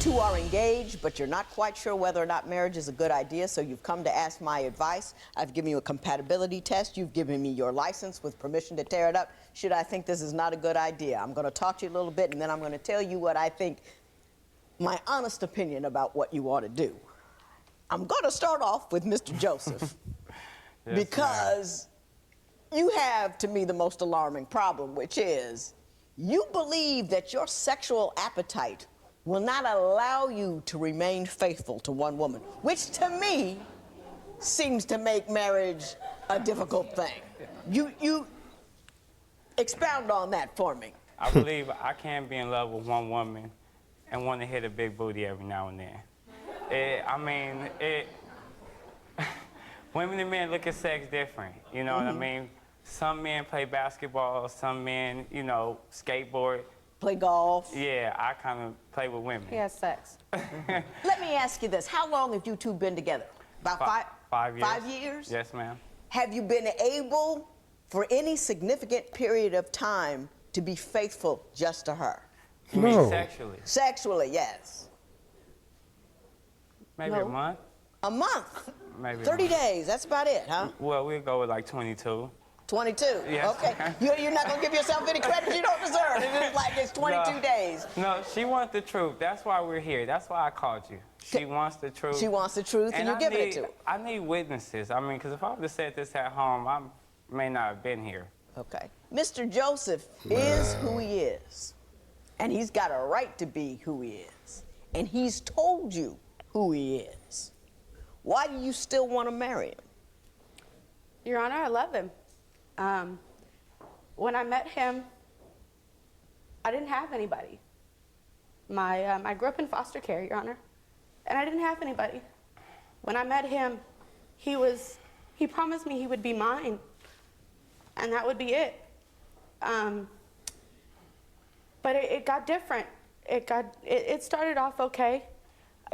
two are engaged, but you're not quite sure whether or not marriage is a good idea, so you've come to ask my advice. I've given you a compatibility test. You've given me your license with permission to tear it up. Should I think this is not a good idea? I'm going to talk to you a little bit, and then I'm going to tell you what I think, my honest opinion about what you ought to do. I'm going to start off with Mr. Joseph, yes, because you have, to me, the most alarming problem, which is you believe that your sexual appetite will not allow you to remain faithful to one woman, which to me seems to make marriage a difficult thing. You expound on that for me. I believe I can be in love with one woman and want to hit a big booty every now and then. Women and men look at sex different, you know what I mean? Some men play basketball, some men, you know, skateboard. Play golf. Yeah, I kind of play with women. He has sex. Let me ask you this. How long have you two been together? About 5 years. 5 years? Yes, ma'am. Have you been able, for any significant period of time, to be faithful just to her? You mean sexually? Sexually, yes. Maybe a month. A month? Maybe 30 days, that's about it, huh? Well, we'll go with like 22. 22? Yes. Okay. You're not going to give yourself any credit you don't deserve. It's like it's 22 days. No, she wants the truth. That's why we're here. That's why I called you. She wants the truth. She wants the truth, and you're giving it to her. I need witnesses. I mean, because if I would have said this at home, I may not have been here. Okay. Mr. Joseph is who he is, and he's got a right to be who he is, and he's told you who he is. Why do you still want to marry him? Your Honor, I love him. When I met him, I didn't have anybody. I grew up in foster care, Your Honor, and I didn't have anybody. When I met him, he promised me he would be mine, and that would be it. But it got different. It started off okay.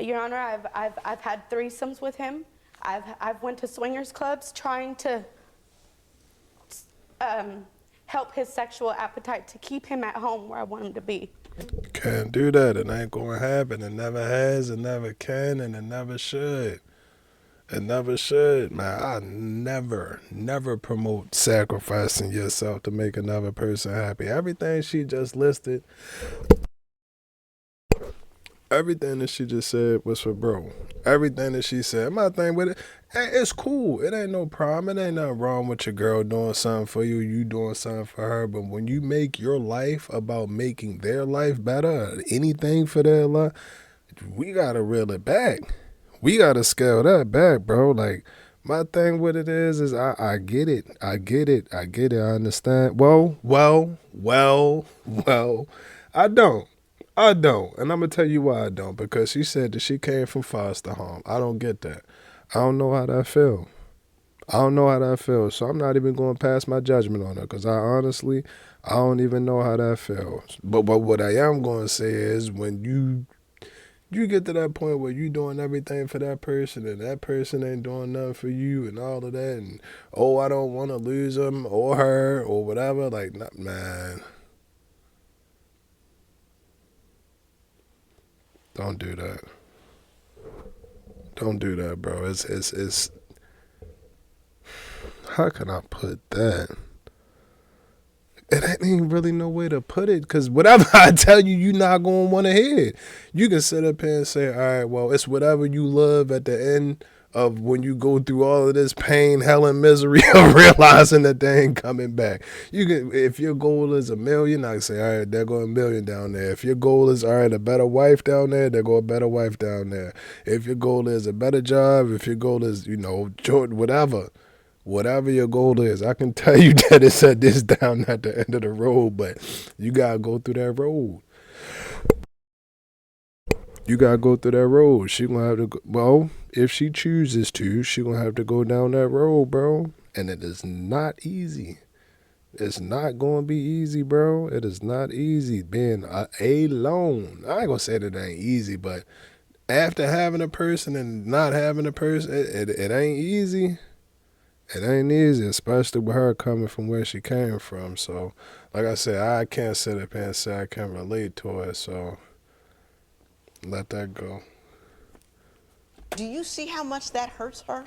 Your Honor, I've had threesomes with him. I've went to swingers clubs trying to help his sexual appetite to keep him at home where I want him to be. Can't do that. It ain't gonna happen. It never has, it never can, and it never should. It never should, man. I never promote sacrificing yourself to make another person happy. Everything she just listed, everything that she just said was for bro. Everything that she said, my thing with it, it's cool. It ain't no problem. It ain't nothing wrong with your girl doing something for you, you doing something for her. But when you make your life about making their life better, anything for their life, we gotta reel it back. We gotta scale that back, bro. Like, my thing with it is I get it. I get it. I understand. Well, I don't. And I'm going to tell you why I don't. Because she said that she came from foster home. I don't get that. I don't know how that feel. So I'm not even going to pass my judgment on her. Because I don't even know how that feels. But what I am going to say is when you get to that point where you doing everything for that person and that person ain't doing nothing for you and all of that. And, I don't want to lose him or her or whatever. Like, nah, man. Don't do that. Don't do that, bro. It's how can I put that? It ain't even really no way to put it, because whatever I tell you, you're not going to want to hear it. You can sit up here and say, all right, well, it's whatever you love at the end of when you go through all of this pain, hell, and misery of realizing that they ain't coming back. You can, if your goal is $1 million, I can say, all right, there go $1 million down there. If your goal is, all right, a better wife down there go a better wife down there. If your goal is a better job, if your goal is, whatever your goal is, I can tell you that it's at this down at the end of the road, but you gotta go through that road. She gonna have to go, well, if she chooses to, she gonna have to go down that road, bro. And it is not easy. It's not gonna be easy, bro. It is not easy being alone. I ain't gonna say that it ain't easy, but after having a person and not having a person, it ain't easy. It ain't easy, especially with her coming from where she came from. So, like I said, I can't sit up here and say I can relate to it. So, Let that go. Do you see how much that hurts her?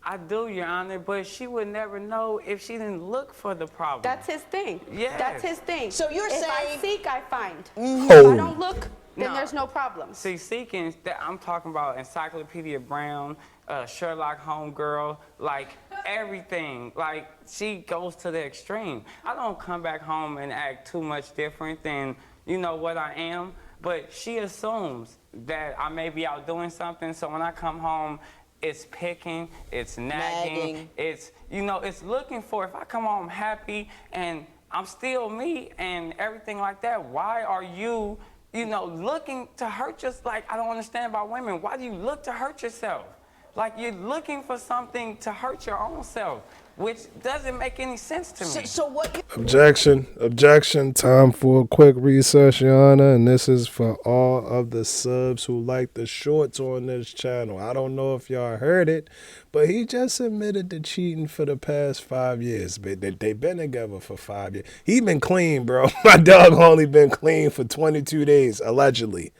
I do, Your Honor, but she would never know if she didn't look for the problem. That's his thing. Yes. That's his thing. So you're if saying- I seek, I find. Oh. If I don't look, then No. there's no problem. See, seeking, I'm talking about Encyclopedia Brown, Sherlock Holmes girl, like everything. Like, she goes to the extreme. I don't come back home and act too much different than, you know, what I am, but she assumes that I may be out doing something, so when I come home, it's picking, it's nagging, it's, you know, it's looking for, if I come home happy and I'm still me and everything like that, why are you, you know, looking to hurt yourself? Like, I don't understand about women. Why do you look to hurt yourself? Like, you're looking for something to hurt your own self, which doesn't make any sense to me. So what you... Objection. Time for a quick recess, Your Honor. And this is for all of the subs who like the shorts on this channel. I don't know if y'all heard it, but he just admitted to cheating for the past 5 years. But they've been together for 5 years. He been clean, bro. My dog only been clean for 22 days, allegedly.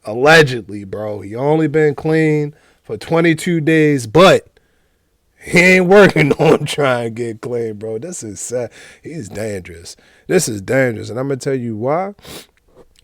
Allegedly, bro. He only been clean for 22 days, but he ain't working on trying to get clean, bro. This is sad. He's dangerous. This is dangerous. And I'm going to tell you why.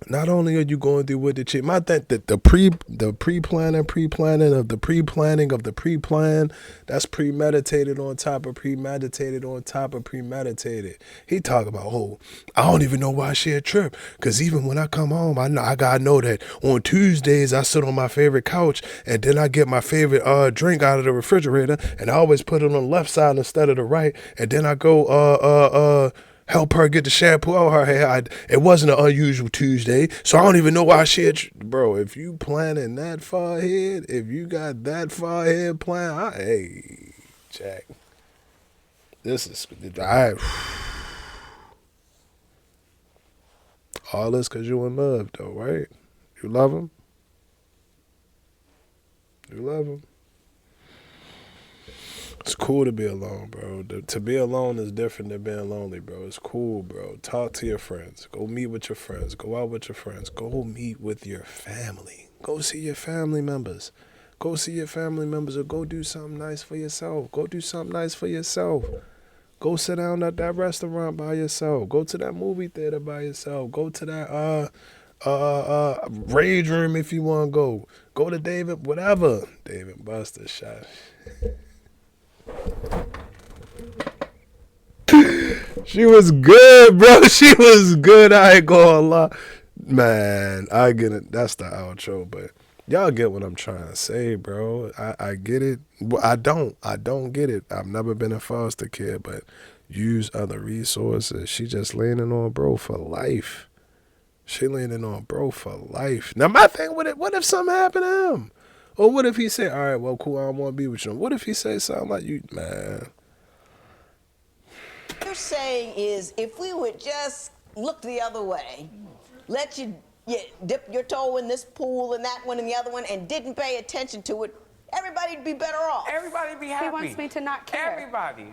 Not only are you going through with the cheat, I think that the pre-planning of the pre-plan, that's premeditated on top of premeditated on top of premeditated. He talk about, oh, I don't even know why she a trip. Because even when I come home, I gotta know that on Tuesdays I sit on my favorite couch and then I get my favorite drink out of the refrigerator and I always put it on the left side instead of the right. And then I go help her get the shampoo out her hair. It wasn't an unusual Tuesday, so I don't even know why she had... Bro, if you planning that far ahead, if you got that far ahead plan, hey, Jack, this is... all this because you in love, though, right? You love him? You love him? It's cool to be alone, bro. To be alone is different than being lonely, bro. It's cool, bro. Talk to your friends. Go meet with your friends. Go out with your friends. Go meet with your family. Go see your family members. Go see your family members or go do something nice for yourself. Go do something nice for yourself. Go sit down at that restaurant by yourself. Go to that movie theater by yourself. Go to that rage room if you want to go. Go to David, whatever. David Buster shot. She was good, bro. She was good. I ain't gonna lie. Man, I get it. That's the outro, but y'all get what I'm trying to say, bro. I get it. I don't get it. I've never been a foster kid, but use other resources. She just leaning on bro for life. She leaning on bro for life. Now, my thing with it, what if something happened to him? Or what if he say, all right, well, cool, I don't want to be with you. What if he say something like, you, man? What you're saying is if we would just look the other way, let you dip your toe in this pool and that one and the other one and didn't pay attention to it, everybody'd be better off. Everybody be happy. He wants me to not care. Everybody.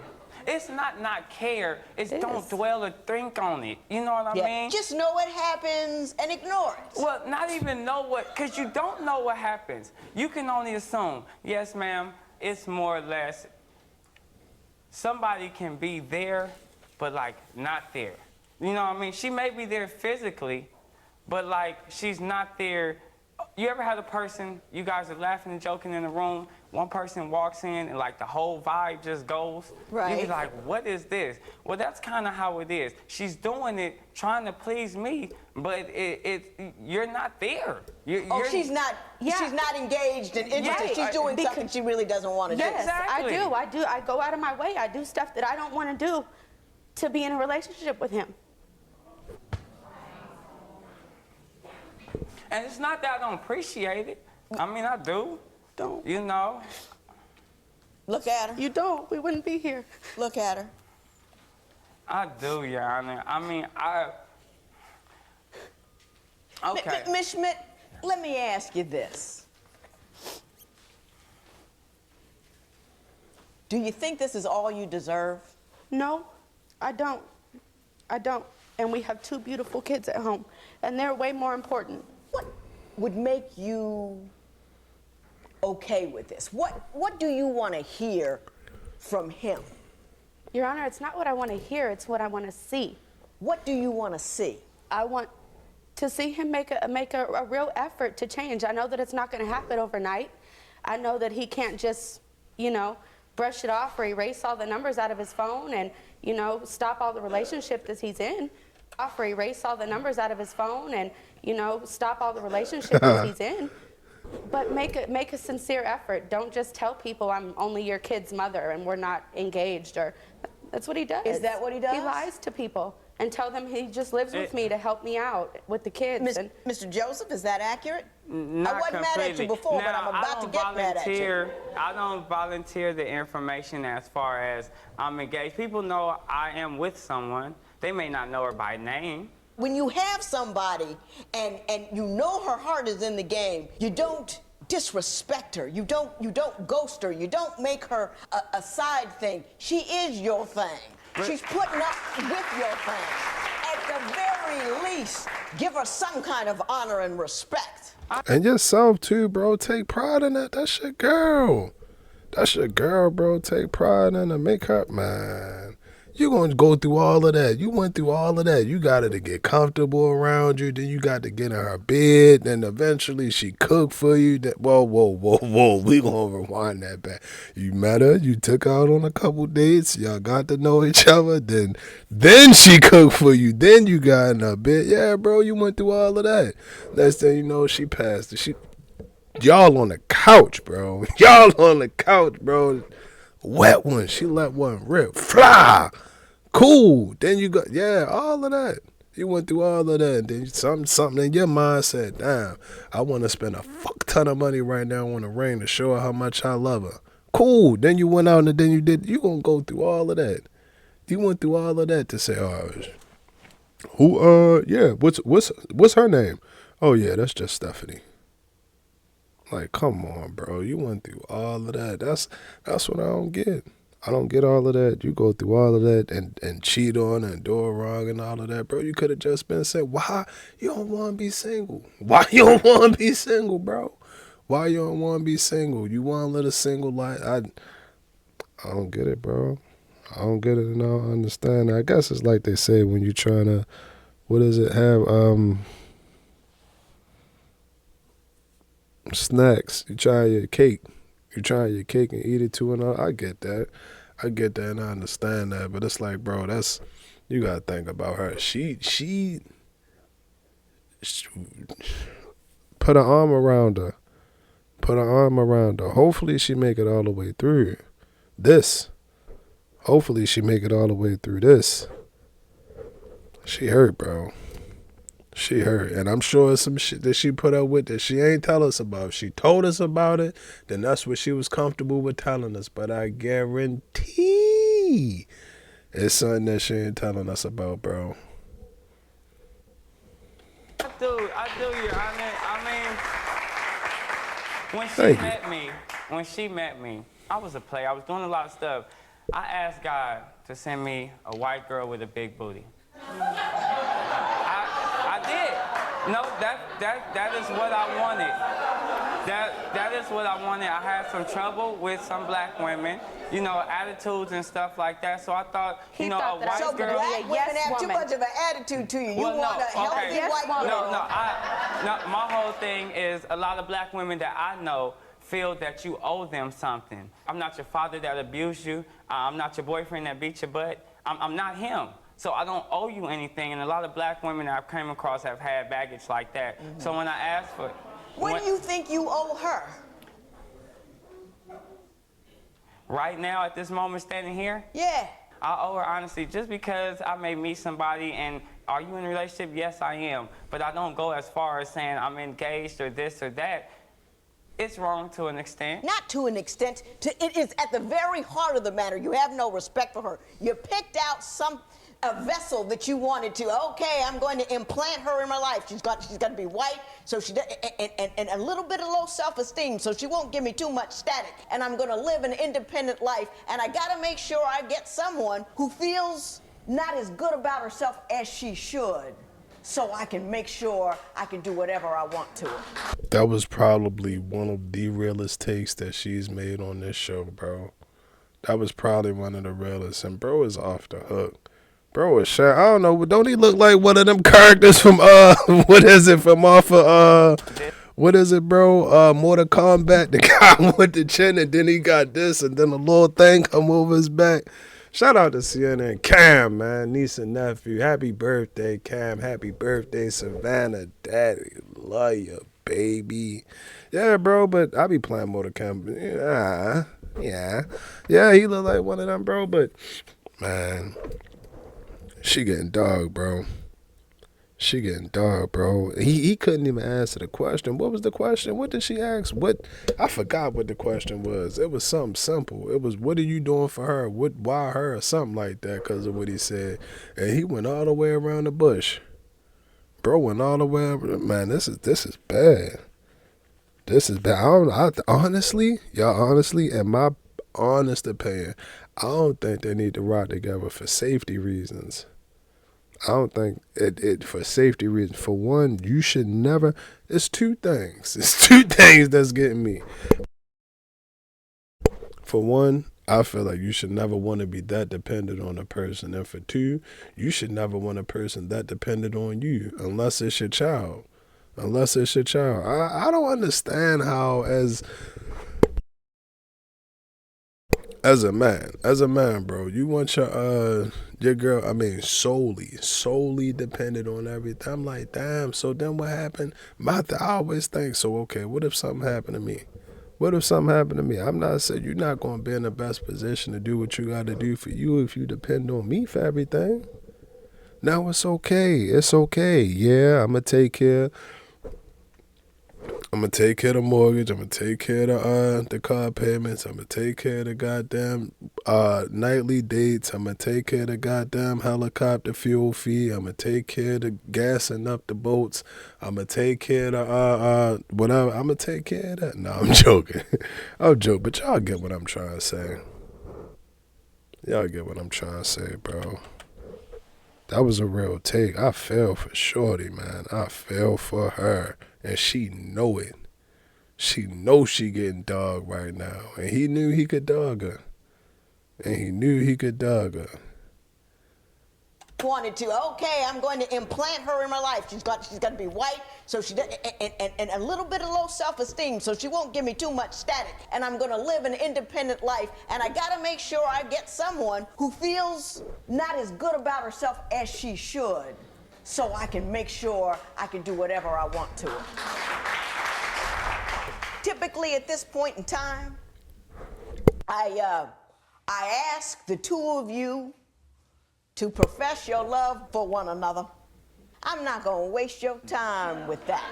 It's not care. It's It don't is. dwell or think on it. You know what I mean? Just know what happens and ignore it. Well, not even know what, because you don't know what happens. You can only assume, yes, ma'am, it's more or less, somebody can be there, but like not there. You know what I mean? She may be there physically, but like she's not there. You ever had a person, you guys are laughing and joking in the room, one person walks in and like the whole vibe just goes? Right. You be like, what is this? Well, that's kind of how it is. She's doing it, trying to please me, but you're not there. She's not engaged and interested. Yeah, She's doing something she really doesn't want to do. Yes, Exactly. I do. I go out of my way. I do stuff that I don't want to do to be in a relationship with him. And it's not that I don't appreciate it. I mean, I do. Don't. You know? Look at her. You don't. We wouldn't be here. Look at her. I do, Your Honor. I mean, okay. Ms. Schmidt, let me ask you this. Do you think this is all you deserve? No, I don't. I don't. And we have 2 beautiful kids at home, and they're way more important. What? would make you okay with this? What do you want to hear from him? Your Honor, it's not what I want to hear, it's what I want to see. What do you want to see? I want to see him make a real effort to change. I know that it's not going to happen overnight. I know that he can't just, you know, brush it off or erase all the numbers out of his phone and, you know, stop all the relationship that he's in. Or erase all the numbers out of his phone and, you know, stop all the relationship that he's in. But make a sincere effort. Don't just tell people I'm only your kid's mother and we're not engaged. Or that's what he does. Is that what he does? He lies to people and tell them he just lives with me to help me out with the kids. Mr. Joseph, is that accurate? Not I wasn't mad at you before, but I'm about to get mad at you. I don't volunteer the information as far as I'm engaged. People know I am with someone. They may not know her by name. When you have somebody and you know her heart is in the game, you don't disrespect her. You don't ghost her. You don't make her a side thing. She is your thing. She's putting up with your thing. At the very least, give her some kind of honor and respect. And yourself too, bro. Take pride in that. That's your girl. That's your girl, bro. Take pride in her. Make her, man. You're going to go through all of that. You went through all of that. You got her to get comfortable around you. Then you got to get in her bed. Then eventually she cooked for you. Whoa. We going to rewind that back. You met her. You took her out on a couple dates. Y'all got to know each other. Then she cooked for you. Then you got in her bed. Yeah, bro, you went through all of that. Next thing you know, she passed. Y'all on the couch, bro. Y'all on the couch, bro. Wet one. She let one rip. Fly. Cool. Then you got, yeah, all of that. You went through all of that. Then something in your mind said, damn, I want to spend a fuck ton of money right now on a ring to show her how much I love her. Cool. Then you went out and then you going to go through all of that. You went through all of that to say, what's her name? Oh, yeah, that's just Stephanie. Like, come on, bro. You went through all of that. That's what I don't get. I don't get all of that. You go through all of that and cheat on and do it wrong and all of that, bro. You could have just been said, why you don't want to be single? Why you don't want to be single, bro? Why you don't want to be single? You want to live a single life? I don't get it, bro. I don't get it and I don't understand it. I guess it's like they say when you're trying to, have snacks. You try your cake and eat it too, and all. I get that and I understand that, but it's like, bro, you gotta think about her. She put her arm around her. Hopefully she make it all the way through this. She hurt, bro. She hurt, and I'm sure it's some shit that she put up with that she ain't tell us about. If she told us about it, then that's what she was comfortable with telling us. But I guarantee it's something that she ain't telling us about, bro. I do, Your Honor. I mean, when she met me, I was a player. I was doing a lot of stuff. I asked God to send me a white girl with a big booty. I did. No, that is what I wanted. That is what I wanted. I had some trouble with some black women, you know, attitudes and stuff like that. So I thought, a white so girl. Black women have too much of an attitude to you. You want a healthy white woman. No. My whole thing is a lot of black women that I know feel that you owe them something. I'm not your father that abused you. I'm not your boyfriend that beat your butt. I'm not him. So I don't owe you anything, and a lot of black women that I've come across have had baggage like that. Mm-hmm. So when I asked for... What do you think you owe her? Right now, at this moment, standing here? Yeah. I owe her, honestly, just because I may meet somebody and, are you in a relationship? Yes, I am. But I don't go as far as saying I'm engaged or this or that. It's wrong to an extent. Not to an extent. It is at the very heart of the matter. You have no respect for her. You picked out a vessel that you wanted to. Okay, I'm going to implant her in my life. She's got to be white, so and a little bit of low self-esteem, so she won't give me too much static. And I'm going to live an independent life. And I got to make sure I get someone who feels not as good about herself as she should. so I can make sure I can do whatever I want to it. That was probably one of the realest takes that she's made on this show, bro. That was probably one of the realest. And bro is off the hook. Bro is shy. I don't know. Don't he look like one of them characters from what is it from off of what is it, bro? Mortal Kombat. The guy with the chin, and then he got this, and then a little thing come over his back. Shout out to CNN. Cam, man, niece and nephew. Happy birthday, Cam. Happy birthday, Savannah. Daddy, love you, baby. Yeah, bro, but I be playing Mortal Kombat. Yeah, he look like one of them, bro, but man, she getting dog, bro. She getting dog, bro. He couldn't even answer the question. What was the question? What did she ask? I forgot what the question was. It was something simple. It was, what are you doing for her? Why her? Or something like that because of what he said. And he went all the way around the bush. Bro went all the way around. Man, this is bad. This is bad. Honestly, in my honest opinion, I don't think they need to ride together for safety reasons. I don't think it for safety reasons. For one, you should never. It's two things. It's two things that's getting me. For one, I feel like you should never want to be that dependent on a person. And for two, you should never want a person that dependent on you unless it's your child. I don't understand how as a man, bro, you want your girl, solely dependent on everything. I'm like, damn, so then what happened? I always think, so okay, what if something happened to me? I'm not saying you're not going to be in the best position to do what you got to do for you if you depend on me for everything. Now it's okay. Yeah, I'm going to take care of the mortgage. I'm going to take care of the car payments. I'm going to take care of the goddamn nightly dates. I'm going to take care of the goddamn helicopter fuel fee. I'm going to take care of the gassing up the boats. I'm going to take care of the whatever. I'm going to take care of that. No, I'm joking. But y'all get what I'm trying to say. Bro. That was a real take. I fell for Shorty, man. I fell for her. And she know it. She know she getting dogged right now. And he knew he could dog her. Wanted to, okay, I'm going to implant her in my life. She's got to be white, so she and a little bit of low self-esteem, so she won't give me too much static. And I'm going to live an independent life. And I got to make sure I get someone who feels not as good about herself as she should, so I can make sure I can do whatever I want to her. Typically, at this point in time, I ask the two of you to profess your love for one another. I'm not going to waste your time with that.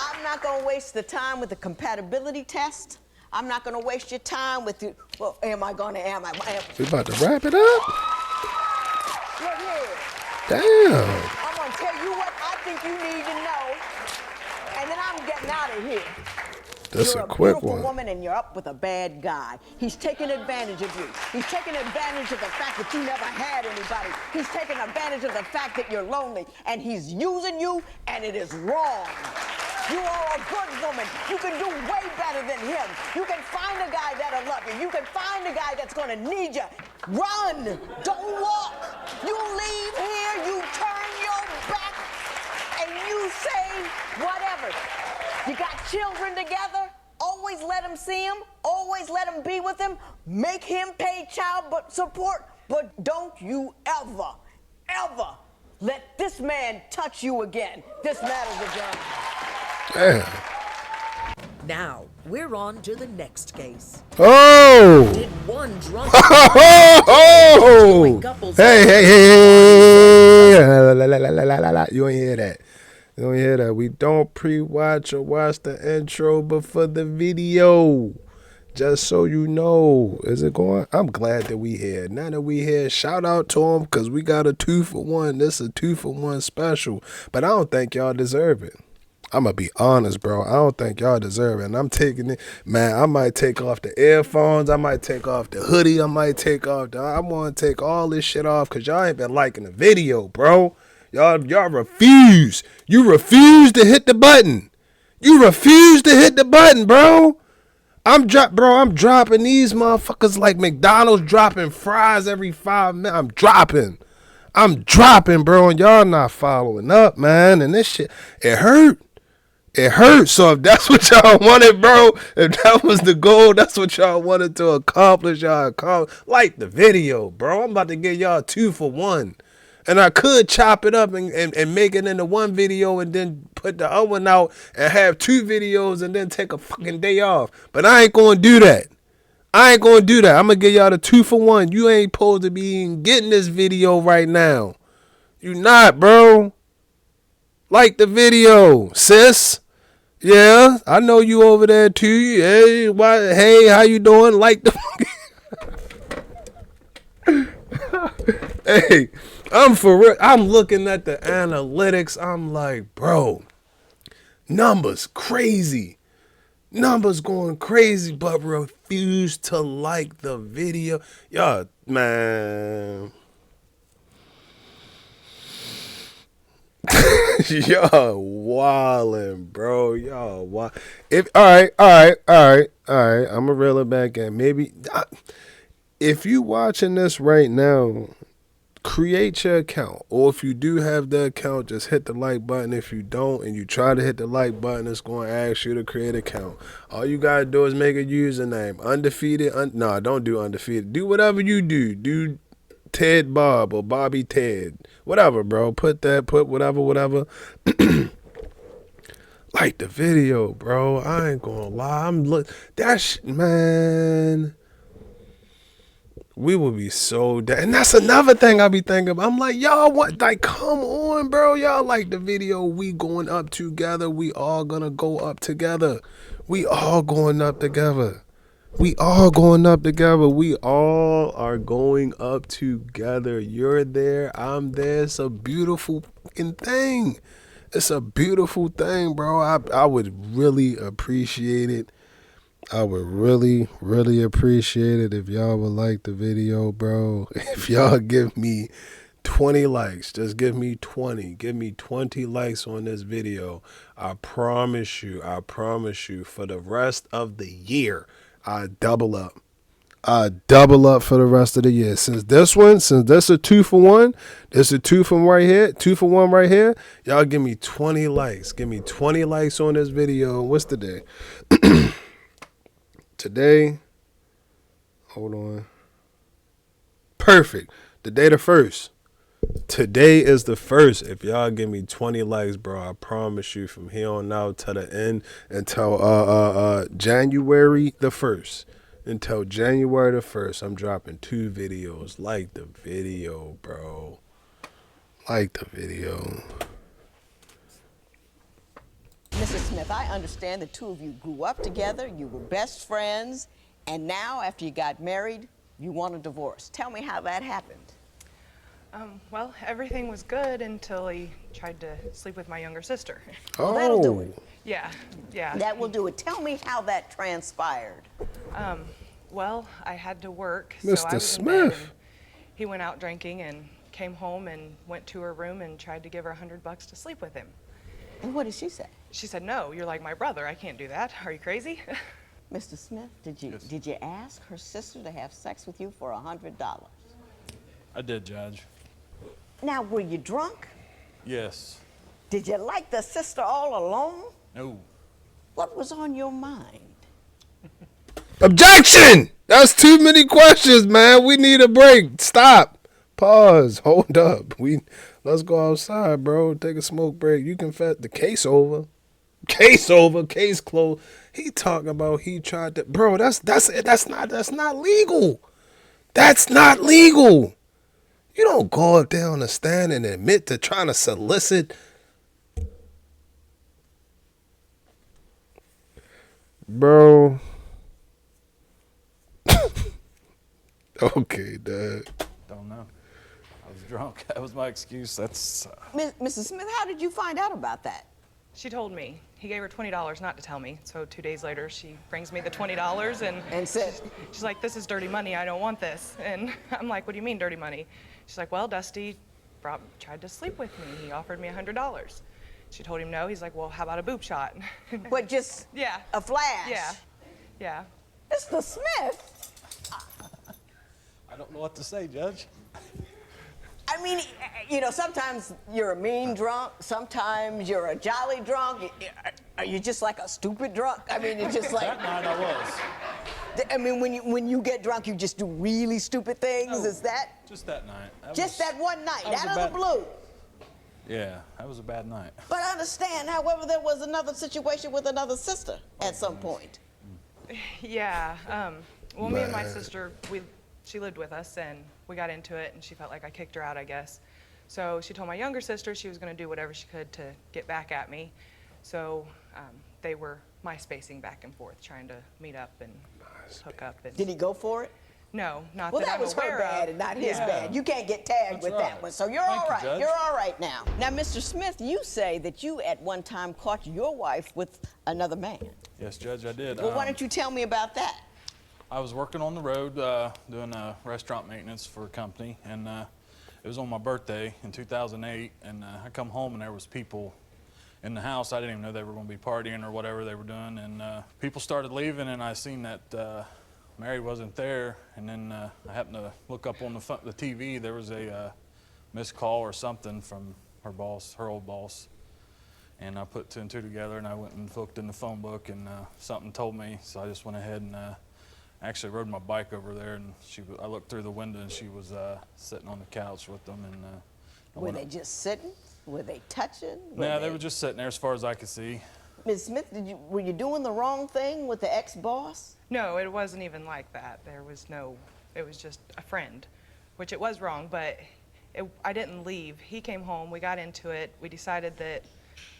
I'm not going to waste the time with the compatibility test. I'm not going to waste your time with the, well, am I? We about to wrap it up? Look here. Damn. I'm going to tell you what I think you need to know, and then I'm getting out of here. That's You're a quick beautiful one. woman and you're up with a bad guy. He's taking advantage of you. He's taking advantage of the fact that you never had anybody. He's taking advantage of the fact that you're lonely. And he's using you, and it is wrong. You are a good woman. You can do way better than him. You can find a guy that'll love you. You can find a guy that's gonna need you. Run, don't walk. You leave here, you turn your back, and you say whatever. You got children together, always let him see him, always let him be with him, make him pay child support, but don't you ever let this man touch you again. This matters again. Damn. Now, we're on to the next case. Oh! Did one drunk Oh! couples Hey. You ain't hear that. We don't pre-watch or watch the intro before the video. Just so you know. Is it going? I'm glad that we here. Now that we here, shout out to him because we got a 2-for-1. This is a 2-for-1 special. But I don't think y'all deserve it. I'm going to be honest, bro. I don't think y'all deserve it. And I'm taking it. Man, I might take off the earphones. I might take off the hoodie. I might take off I want to take all this shit off because y'all ain't been liking the video, bro. Y'all refuse. You refuse to hit the button. You refuse to hit the button, bro. I'm dropping these motherfuckers like McDonald's dropping fries every 5 minutes. I'm dropping, bro, and y'all not following up, man. And this shit, it hurt. It hurt. So if that's what y'all wanted, bro, if that was the goal, that's what y'all wanted to accomplish, y'all accomplished. Like the video, bro. I'm about to give y'all 2 for 1. And I could chop it up and make it into one video and then put the other one out and have 2 videos and then take a fucking day off. But I ain't going to do that. I'm going to give y'all the 2 for 1. You ain't supposed to be even getting this video right now. You not, bro. Like the video, sis. Yeah, I know you over there too. Hey, how you doing? Like the Hey, I'm for real. I'm looking at the analytics. I'm like, bro, numbers crazy. Numbers going crazy, but refuse to like the video. Y'all, man. Y'all wildin', bro. Y'all wild. All right. I'ma reel it back in. Maybe if you watching this right now, create your account. Or if you do have the account, just hit the like button. If you don't and you try to hit the like button, it's going to ask you to create an account. All you got to do is make a username. Undefeated. No, don't do undefeated. Do whatever you do. Do Ted Bob or Bobby Ted. Whatever, bro. Put whatever. Like the video, bro. I ain't going to lie. Man. We would be so dead. And that's another thing I be thinking about. I'm like, y'all, what? Like, come on, bro. Y'all like the video. We going up together. We all gonna go up together. We all going up together. We all going up together. We all are going up together. You're there. I'm there. It's a beautiful fucking thing. It's a beautiful thing, bro. I would really appreciate it. I would really, really appreciate it if y'all would like the video, bro. If y'all give me 20 likes, just give me 20. Give me 20 likes on this video. I promise you, for the rest of the year, I double up. I double up for the rest of the year. Since this a 2 for 1, this a 2 for 1 right here. Y'all give me 20 likes. Give me 20 likes on this video. What's the day? Today, hold on. Perfect. The day the 1st. Today is the 1st. If y'all give me 20 likes, bro, I promise you from here on out to the end until January the 1st. Until January the 1st, I'm dropping 2 videos. Like the video, bro. Like the video. Mrs. Smith, I understand the 2 of you grew up together, you were best friends, and now, after you got married, you want a divorce. Tell me how that happened. Well, everything was good until he tried to sleep with my younger sister. Well, that'll do it. Yeah. That will do it. Tell me how that transpired. Well, I had to work, so Mr. I was in bed, Smith. and he went out drinking and came home and went to her room and tried to give her $100 to sleep with him. And what did she say? She said, "No, you're like my brother. I can't do that. Are you crazy?" Mr. Smith, did you ask her sister to have sex with you for $100? I did, Judge. Now, were you drunk? Yes. Did you like the sister all along? No. What was on your mind? Objection! That's too many questions, man. We need a break. Stop. Pause. Hold up. Let's go outside, bro. Take a smoke break. You confess. The case over. Case over. Case closed. He talking about he tried to. Bro, that's not legal. That's not legal. You don't go up there on the stand and admit to trying to solicit. Bro. Okay, Dad. Don't know. I was drunk. That was my excuse. That's. Mrs. Smith, how did you find out about that? She told me. He gave her $20 not to tell me. So 2 days later, she brings me the $20 And said, she's like, this is dirty money. I don't want this. And I'm like, what do you mean dirty money? She's like, well, Dusty tried to sleep with me. He offered me $100. She told him no. He's like, well, how about a boob shot? but just Yeah. a flash. Yeah. Yeah. Mr. Smith. I don't know what to say, Judge. I mean, you know, sometimes you're a mean drunk, sometimes you're a jolly drunk. Are you just like a stupid drunk? I mean, it's just like. That night I was. I mean, when you get drunk, you just do really stupid things. Is that? Just that night. Just that one night, that was out a of the blue. Yeah, that was a bad night. But I understand, however, there was another situation with another sister at some point. Yeah. Well, me and my sister, she lived with us, and we got into it, and she felt like I kicked her out, I guess. So she told my younger sister she was going to do whatever she could to get back at me. So they were MySpacing back and forth, trying to meet up and hook up. And Did he go for it? no, not Well, that that I'm was her aware bad of. and not his Yeah. bad. You can't get tagged That's with right. that one. So you're Thank all you, right. Judge. You're all right now. Now, Mr. Smith, you say that you at one time caught your wife with another man. Yes, Judge, I did. Well, why don't you tell me about that? I was working on the road doing restaurant maintenance for a company, and it was on my birthday in 2008, and I come home and there was people in the house. I didn't even know they were going to be partying or whatever they were doing, and people started leaving, and I seen that Mary wasn't there, and then I happened to look up on the TV. There was a missed call or something from her boss, her old boss, and I put two and two together, and I went and looked in the phone book, and something told me, so I just went ahead and actually rode my bike over there, and I looked through the window, and she was sitting on the couch with them, and Were they just sitting? Were they touching? nah, they were just sitting there as far as I could see. Ms. Smith, were you doing the wrong thing with the ex-boss? No, it wasn't even like that. It was just a friend, which it was wrong, but I didn't leave. He came home, we got into it, we decided that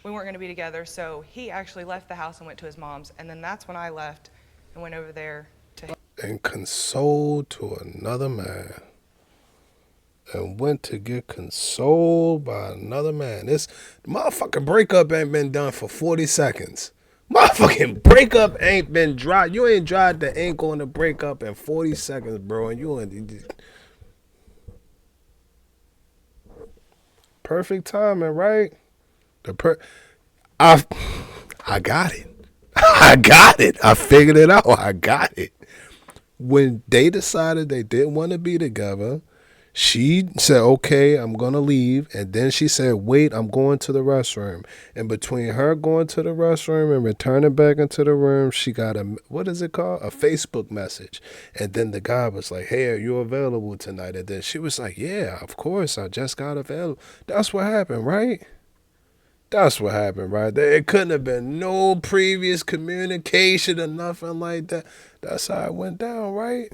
we weren't gonna be together, so he actually left the house and went to his mom's, and then that's when I left and went over there to him. And consoled to another man. And went to get consoled by another man. This motherfucking breakup ain't been done for 40 seconds. Motherfucking breakup ain't been dry. You ain't dried the ink on the breakup in 40 seconds, bro. And you ain't. Perfect timing, right? I got it. I got it. I figured it out. I got it. When they decided they didn't want to be together, she said, okay, I'm going to leave. And then she said, wait, I'm going to the restroom. And between her going to the restroom and returning back into the room, she got what is it called? A Facebook message. And then the guy was like, hey, are you available tonight? And then she was like, yeah, of course. I just got available. That's what happened, right? That's what happened, right there. It couldn't have been no previous communication or nothing like that. That's how it went down, right?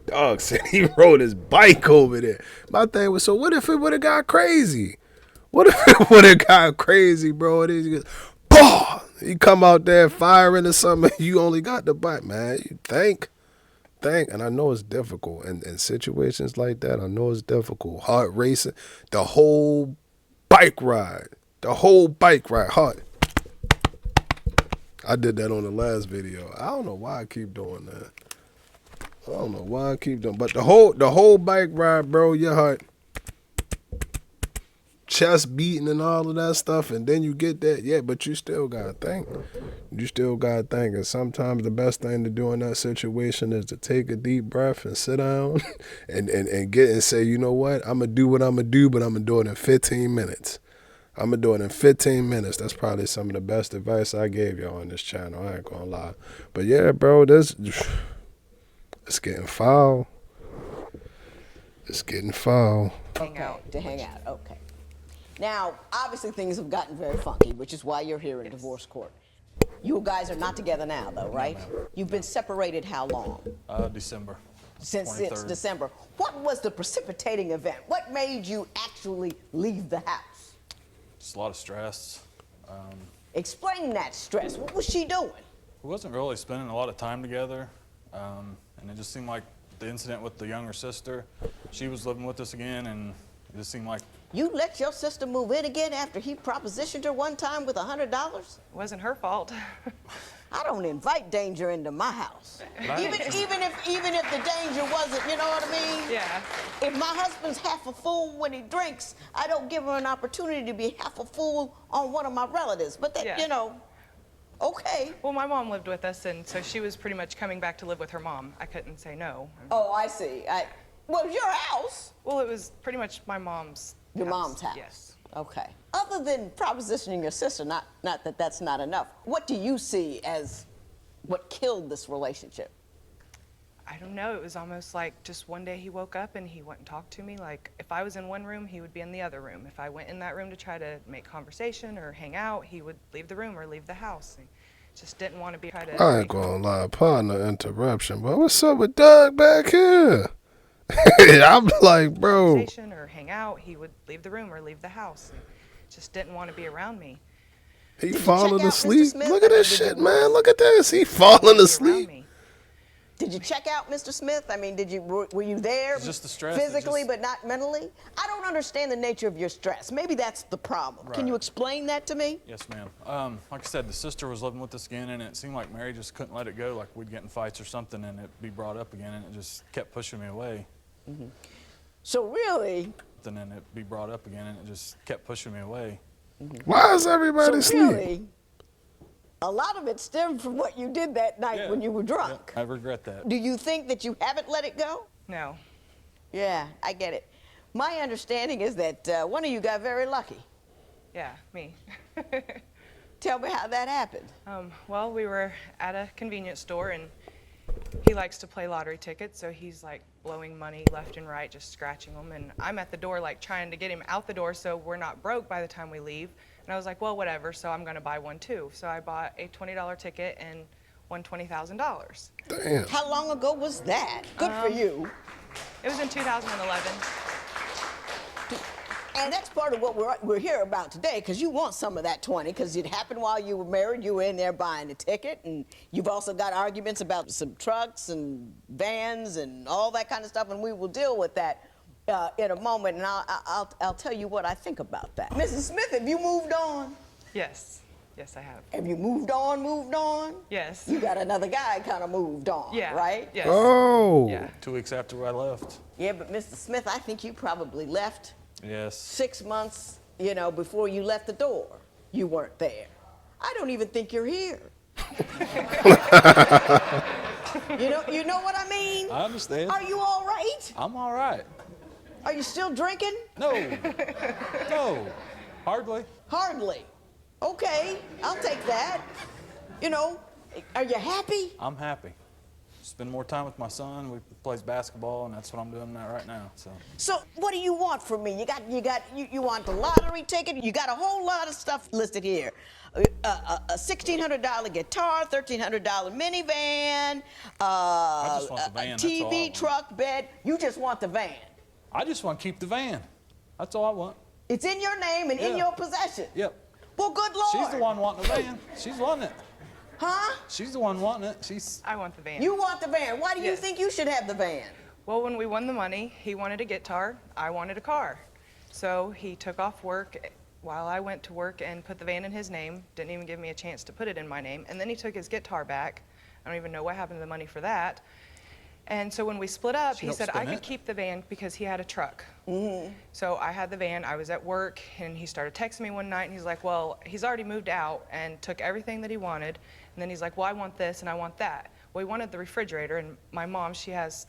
Dog said he rode his bike over there. My thing was, so what if it would have got crazy? What if it would have got crazy, bro? And he goes, bah! You come out there firing or something, you only got the bike, man. You think. And I know it's difficult. And in situations like that, I know it's difficult. Heart racing, the whole bike ride, hard. I did that on the last video. I don't know why I keep doing that. But the whole bike ride, bro, your heart, chest beating and all of that stuff, and then you get that, yeah, but you still gotta think. And sometimes the best thing to do in that situation is to take a deep breath and sit down and get and say, you know what, I'm gonna do what I'm gonna do, but I'm gonna do it in 15 minutes. That's probably some of the best advice I gave y'all on this channel. I ain't gonna lie. But yeah, bro, it's getting foul. Hang out. To hang out, okay. Now, obviously things have gotten very funky, which is why you're here in divorce court. You guys are not together now, though, right? No. You've been separated how long? December. Since 23rd. December. What was the precipitating event? What made you actually leave the house? Just a lot of stress. Explain that stress. What was she doing? We wasn't really spending a lot of time together, and it just seemed like the incident with the younger sister, she was living with us again, and it just seemed like You let your sister move in again after he propositioned her one time with $100? It wasn't her fault. I don't invite danger into my house. Even if the danger wasn't, you know what I mean? Yeah. If my husband's half a fool when he drinks, I don't give her an opportunity to be half a fool on one of my relatives. But that, Yeah. you know, okay. Well, my mom lived with us, and so she was pretty much coming back to live with her mom. I couldn't say no. Oh, I see. Well, it's your house. Well, it was pretty much my mom's Your mom's house. Yes. Okay. Other than propositioning your sister, not that that's not enough, what do you see as what killed this relationship? I don't know. It was almost like just one day he woke up and he wouldn't talk to me. Like, if I was in one room, he would be in the other room. If I went in that room to try to make conversation or hang out, he would leave the room or leave the house. He just didn't want to be trying to. I ain't gonna lie, partner interruption, but what's up with Doug back here? I'm like, bro. Conversation or hang out, he would leave the room or leave the house. He just didn't want to be around me. He Did you falling check out Mr. asleep. Smith? Look at I mean, this did shit, you- man. Look at this. He falling Be asleep. around me. Did you check out Mr. Smith? I mean, were you there It's just the stress. It physically just- but not mentally? I don't understand the nature of your stress. Maybe that's the problem. Can you Right. explain that to me? Yes, ma'am. Like I said, the sister was living with us again, and it seemed like Mary just couldn't let it go. Like we'd get in fights or something, and it'd be brought up again, and it just kept pushing me away. So really, And then it'd be brought up again, and it just kept pushing me away. Why is everybody so asleep? really, a lot of it stemmed from what you did that night Yeah. when you were drunk. I regret that. Do you think that you haven't let it go? No. Yeah, I get it. My understanding is that one of you got very lucky. Yeah, me. Tell me how that happened. Well, we were at a convenience store, and he likes to play lottery tickets, so he's like blowing money left and right, just scratching them. And I'm at the door, like trying to get him out the door so we're not broke by the time we leave. And I was like, well, whatever, so I'm going to buy one too. So I bought a $20 ticket and won $20,000. Damn. How long ago was that? Good for you. It was in 2011. And that's part of what we're here about today, because you want some of that 20, because it happened while you were married. You were in there buying a ticket, and you've also got arguments about some trucks and vans and all that kind of stuff, and we will deal with that in a moment, and I'll tell you what I think about that. Mrs. Smith, have you moved on? Yes. Yes, I have. Have you moved on? Yes. You got another guy kind of moved on, Yeah. right? Yes. Oh. Yeah. 2 weeks after I left. Yeah, but Mr. Smith, I think you probably left Yes. 6 months, before you left the door. You weren't there. I don't even think you're here. You know what I mean? I understand. Are you all right? I'm all right. Are you still drinking? No. No. Hardly. Hardly. Okay, I'll take that. Are you happy? I'm happy. Spend more time with my son. We plays basketball, and that's what I'm doing right now. So what do you want from me? You want the lottery ticket? You got a whole lot of stuff listed here. A $1,600 guitar, $1,300 minivan, I just want the van, a that's all I TV, want. truck, bed. You just want the van. I just want to keep the van. That's all I want. It's in your name and in Yeah. your possession. Yep. Well, good Lord. She's the one wanting the van. She's wanting it. Huh? She's the one wanting it. I want the van. You want the van. Why do you Yes. think you should have the van? Well, when we won the money, he wanted a guitar, I wanted a car. So he took off work while I went to work and put the van in his name, didn't even give me a chance to put it in my name, and then he took his guitar back. I don't even know what happened to the money for that. And so when we split up, She he helped said I spin could it. keep the van because he had a truck. So I had the van, I was at work, and he started texting me one night, and he's like, well, he's already moved out and took everything that he wanted, and then he's like, well, I want this and I want that. Well, he wanted the refrigerator, and my mom, she has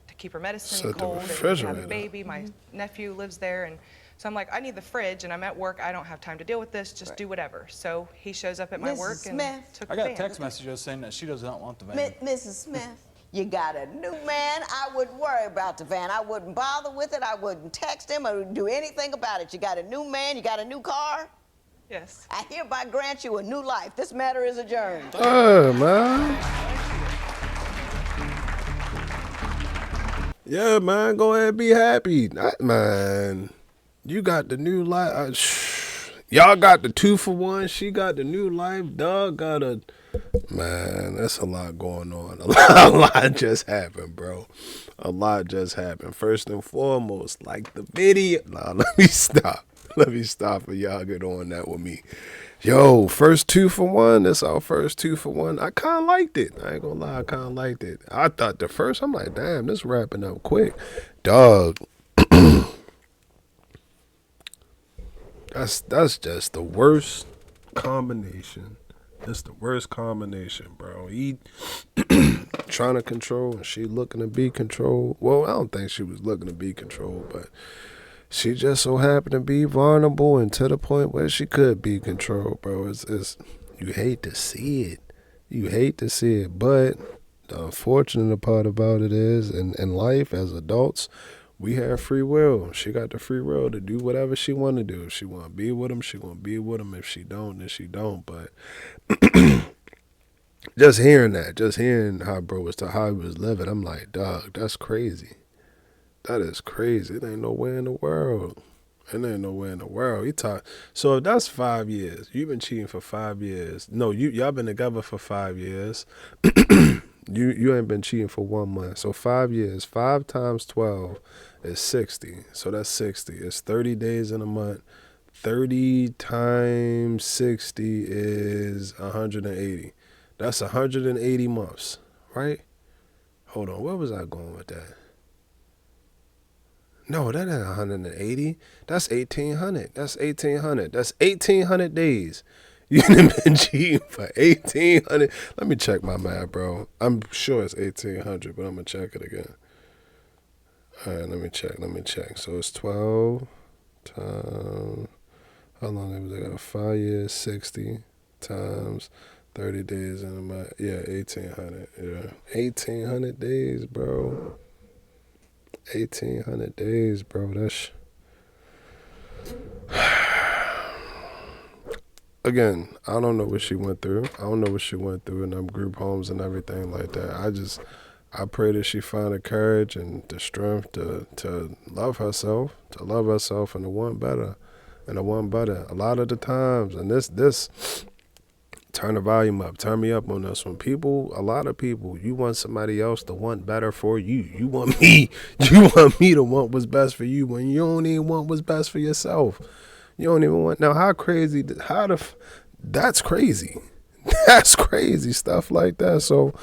to keep her medicine Said the cold, and we have refrigerator. a baby, my nephew lives there, and so I'm like, I need the fridge, and I'm at work, I don't have time to deal with this, just do whatever. So he shows up at my Mrs. work and Smith. took I the got van. text messages saying that she does not want the van. Mrs. Smith, you got a new man. I wouldn't worry about the van. I wouldn't bother with it. I wouldn't text him or do anything about it. You got a new man. You got a new car. Yes. I hereby grant you a new life. This matter is adjourned. Man. Yeah, man, go ahead and be happy. Man, you got the new life. Y'all got the 2-for-1. She got the new life. Dog got a... Man, that's a lot going on. A lot just happened, bro. A lot just happened. First and foremost, like the video. Nah, let me stop. Let me stop and y'all get on that with me. Yo, first 2-for-1. That's our first 2-for-1. I kind of liked it. I ain't gonna lie, I kind of liked it. I thought the first, I'm like, damn, this wrapping up quick. Dog. That's just the worst combination. It's the worst combination, bro. He trying to control and she looking to be controlled. Well, I don't think she was looking to be controlled, but she just so happened to be vulnerable and to the point where she could be controlled, bro. It's you hate to see it. You hate to see it, but the unfortunate part about it is in life as adults, we have free will. She got the free will to do whatever she want to do. If she want to be with him, she going to be with him. If she don't, then she don't. But just hearing that, just hearing how how he was living, I'm like, dog, that's crazy. That is crazy. It ain't nowhere in the world. It ain't nowhere in the world. So if that's 5 years, you've been cheating for 5 years. No, y'all been together for 5 years. You ain't been cheating for 1 month. So 5 years, 5 times 12 is 60. So that's 60. It's 30 days in a month. 30 times 60 is 180. That's 180 months, right? Hold on, where was I going with that? No, that ain't 180. That's 1,800. That's 1,800. That's 1,800 days. You've been cheating for 1,800. Let me check my math, bro. I'm sure it's 1,800, but I'm going to check it again. All right, let me check. So it's 12 times, how long was it? 5 years, 60 times 30 days in a month. Yeah, 1,800. Yeah, 1,800 days, bro. 1,800 days, bro. That's... Again, I don't know what she went through. I don't know what she went through in them group homes and everything like that. I pray that she find the courage and the strength to love herself, and to want better, A lot of the times, and this, turn the volume up, turn me up on this one. A lot of people, you want somebody else to want better for you. You want me to want what's best for you when you don't even want what's best for yourself. You don't even want. Now, that's crazy. That's crazy stuff like that. So,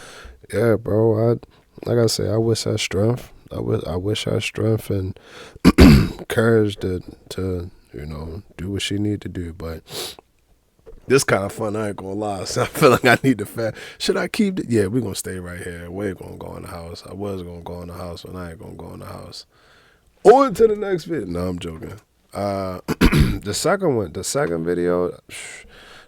yeah, bro. Like I say, I wish her strength. I wish her strength and courage to do what she need to do. But this kind of fun, I ain't gonna lie. So I feel like I need to should I keep it? Yeah, we're gonna stay right here. We ain't gonna go in the house. I was gonna go in the house, but I ain't gonna go in the house. On to the next video. No, I'm joking. The second video,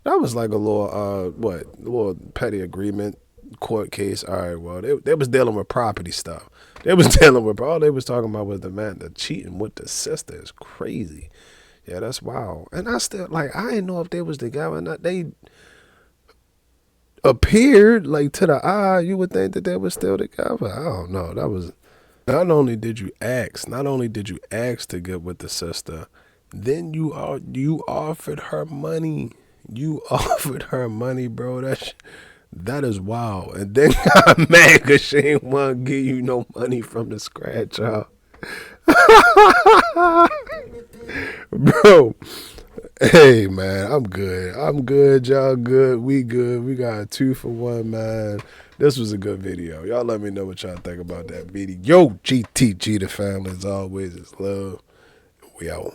that was like a little petty agreement court case. All right, well, they was dealing with property stuff. All they was talking about was the cheating with the sister is crazy. Yeah, that's wild. And I still, I didn't know if they was together or not. They appeared, to the eye, you would think that they were still together. I don't know. That was... Not only did you ask to get with the sister, then you offered her money. You offered her money, bro. That is wild. And then got mad because she ain't want to give you no money from the scratch out. Bro, hey, man, I'm good. Y'all good. We good. We got a 2-for-1, man. This was a good video. Y'all let me know what y'all think about that video. Yo, GTG, the family, as always, is love. We out.